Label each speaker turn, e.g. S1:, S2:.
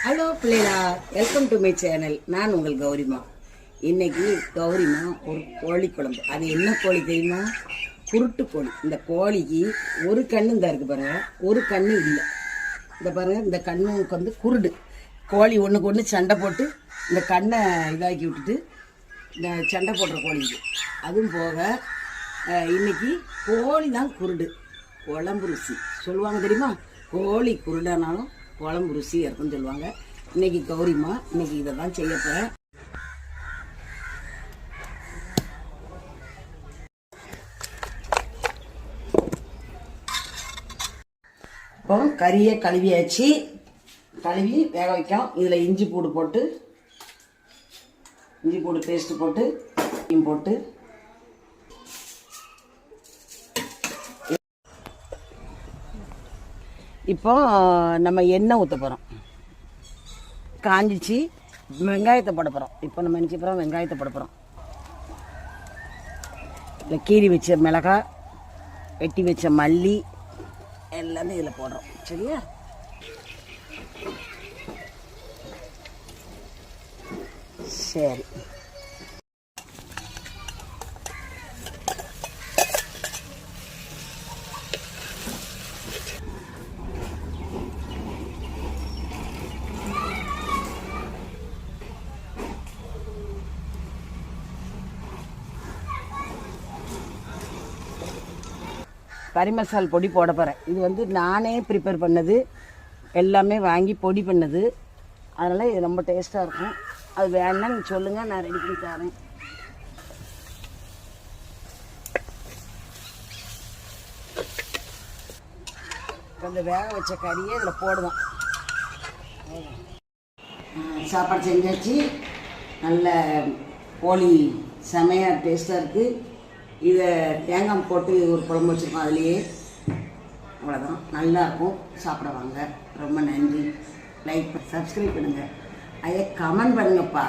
S1: Hello பிள்ளைகளா, welcome to my channel. நான் உங்கள் கௌரிமா. இன்னைக்கு கௌரிமா ஒரு கோழி குழம்பு. அது என்ன கோழி தெரியுமா? குருட்டு கோழி. இந்த கோழிக்கு ஒரு கண்ணு தான் இருக்கு பாருங்க, ஒரு கண்ணு இல்லை. இந்த பாருங்க, இந்த கண்ணுக்கு வந்து குருடு. கோழி ஒன்றுக்கு ஒன்று சண்டை போட்டு இந்த கண்ணை இதாக்கி விட்டுட்டு இந்த சண்டை போடுற கோழிக்கு. அதுவும் போக இன்னைக்கு கோழி தான் குருடு. குழம்பு ருசி சொல்லுவாங்க தெரியுமா? கோழி குருடானாலும் குழம்பு ருசியாக இருக்குன்னு சொல்லுவாங்க. இன்னைக்கு கௌரிமா இன்னைக்கு இதை தான் செய்ய போகிறேன். இப்போ கறியை கழுவியாச்சு, கழுவி வேக வைக்கும். இதில் இஞ்சி பூடு போட்டு, இஞ்சி பூடு பேஸ்ட்டு போட்டு போட்டு இப்போ நம்ம எண்ணெய் ஊற்ற போகிறோம். காஞ்சிச்சு, வெங்காயத்தை போட போகிறோம். இப்போ நம்ம நினச்சி போகிறோம், வெங்காயத்தை போட போகிறோம். இல்லை கீரி வச்ச மிளகாய், வெட்டி வச்ச மல்லி எல்லாமே இதில் போடுறோம். சரியா? சரி, கறி மசால் பொடி போட போகிறேன். இது வந்து நானே ப்ரிப்பேர் பண்ணது, எல்லாமே வாங்கி பொடி பண்ணது. அதனால் இது ரொம்ப டேஸ்ட்டாக இருக்கும். அது வேணா நீங்கள் சொல்லுங்கள், நான் ரெடி பண்ணி தரேன். கொஞ்சம் வேக வச்ச கறியை இதில் போடுவோம். சாப்பாடு செஞ்சாச்சு. நல்ல கோழி செமையாக டேஸ்ட்டாக இருக்குது. இதை தேங்காய் போட்டு ஒரு குழம்பு வச்சுருக்கோம். அதுலேயே அவ்வளோதான், நல்லாயிருக்கும். சாப்பிட வாங்க. ரொம்ப நன்றி. லைக் சப்ஸ்கிரைப் பண்ணுங்கள். அதை கமெண்ட் பண்ணுங்கப்பா.